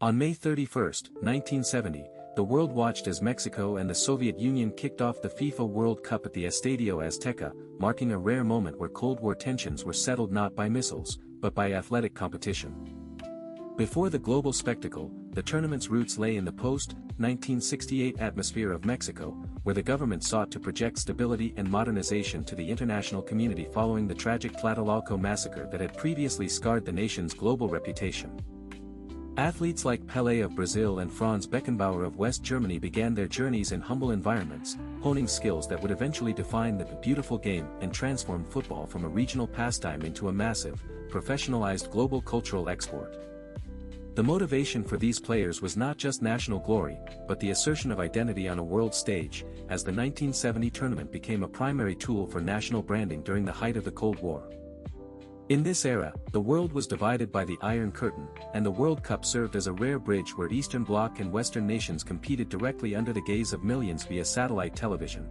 On May 31, 1970, the world watched as Mexico and the Soviet Union kicked off the FIFA World Cup at the Estadio Azteca, marking a rare moment where Cold War tensions were settled not by missiles, but by athletic competition. Before the global spectacle, the tournament's roots lay in the post-1968 atmosphere of Mexico, where the government sought to project stability and modernization to the international community following the tragic Tlatelolco massacre that had previously scarred the nation's global reputation. Athletes like Pelé of Brazil and Franz of West Germany began their journeys in humble environments, honing skills that would eventually define the beautiful game and transform football from a regional pastime into a massive, professionalized global cultural export. The motivation for these players was not just national glory, but the assertion of identity on a world stage, as the 1970 tournament became a primary tool for national branding during the height of the Cold War. In this era, the world was divided by the Iron Curtain, and the World Cup served as a rare bridge where Eastern Bloc and Western nations competed directly under the gaze of millions via satellite television.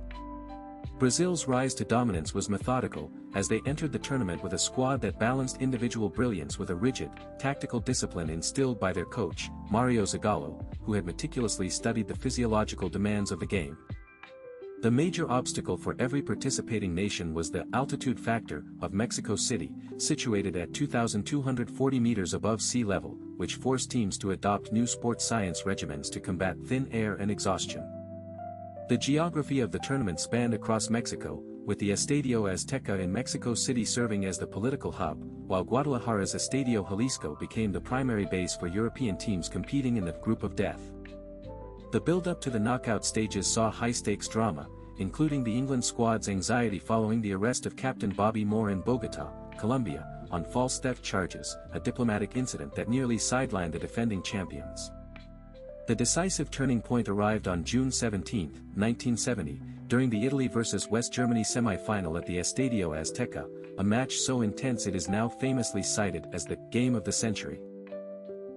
Brazil's rise to dominance was methodical, as they entered the tournament with a squad that balanced individual brilliance with a rigid, tactical discipline instilled by their coach, Mário Zagallo, who had meticulously studied the physiological demands of the game. The major obstacle for every participating nation was the altitude factor of Mexico City, situated at 2,240 meters above sea level, which forced teams to adopt new sports science regimens to combat thin air and exhaustion. The geography of the tournament spanned across Mexico, with the Estadio Azteca in Mexico City serving as the political hub, while Guadalajara's Estadio Jalisco became the primary base for European teams competing in the group of death. The build-up to the knockout stages saw high-stakes drama, including the England squad's anxiety following the arrest of Captain Bobby Moore in Bogotá, Colombia, on false theft charges, a diplomatic incident that nearly sidelined the defending champions. The decisive turning point arrived on June 17, 1970, during the Italy vs West Germany semi-final at the Estadio Azteca, a match so intense it is now famously cited as the game of the century.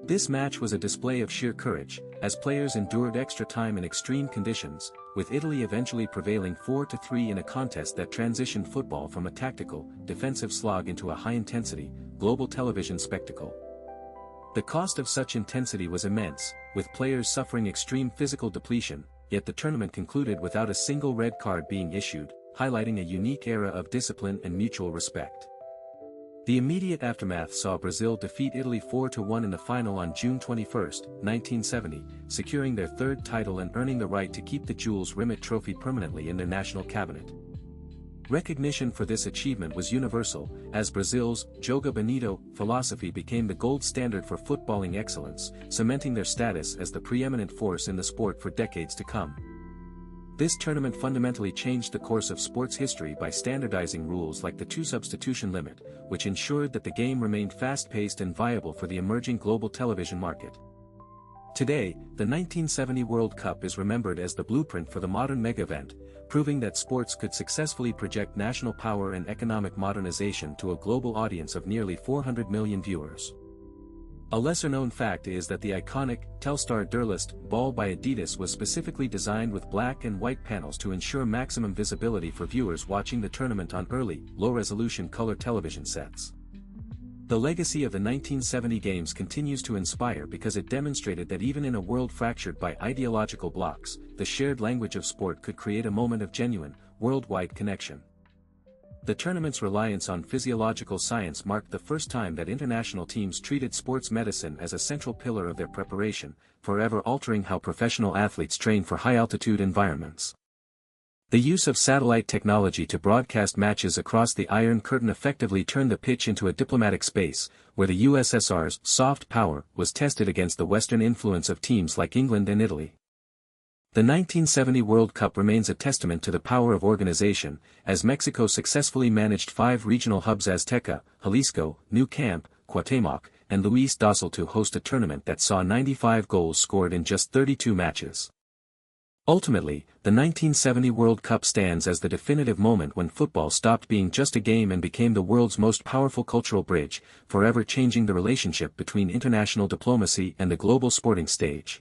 This match was a display of sheer courage, as players endured extra time in extreme conditions, with Italy eventually prevailing 4-3 in a contest that transitioned football from a tactical, defensive slog into a high-intensity, global television spectacle. The cost of such intensity was immense, with players suffering extreme physical depletion, yet the tournament concluded without a single red card being issued, highlighting a unique era of discipline and mutual respect. The immediate aftermath saw Brazil defeat Italy 4-1 in the final on June 21, 1970, securing their third title and earning the right to keep the Jules Rimet Trophy permanently in their national cabinet. Recognition for this achievement was universal, as Brazil's Joga Bonito philosophy became the gold standard for footballing excellence, cementing their status as the preeminent force in the sport for decades to come. This tournament fundamentally changed the course of sports history by standardizing rules like the two-substitution limit, which ensured that the game remained fast-paced and viable for the emerging global television market. Today, the 1970 World Cup is remembered as the blueprint for the modern mega-event, proving that sports could successfully project national power and economic modernization to a global audience of nearly 400 million viewers. A lesser-known fact is that the iconic Telstar Durlist ball by Adidas was specifically designed with black and white panels to ensure maximum visibility for viewers watching the tournament on early, low-resolution color television sets. The legacy of the 1970 games continues to inspire because it demonstrated that even in a world fractured by ideological blocks, the shared language of sport could create a moment of genuine, worldwide connection. The tournament's reliance on physiological science marked the first time that international teams treated sports medicine as a central pillar of their preparation, forever altering how professional athletes train for high-altitude environments. The use of satellite technology to broadcast matches across the Iron Curtain effectively turned the pitch into a diplomatic space, where the USSR's soft power was tested against the Western influence of teams like England and Italy. The 1970 World Cup remains a testament to the power of organization, as Mexico successfully managed 5 regional hubs: Azteca, Jalisco, Nou Camp, Cuauhtémoc, and Luis Dosal to host a tournament that saw 95 goals scored in just 32 matches. Ultimately, the 1970 World Cup stands as the definitive moment when football stopped being just a game and became the world's most powerful cultural bridge, forever changing the relationship between international diplomacy and the global sporting stage.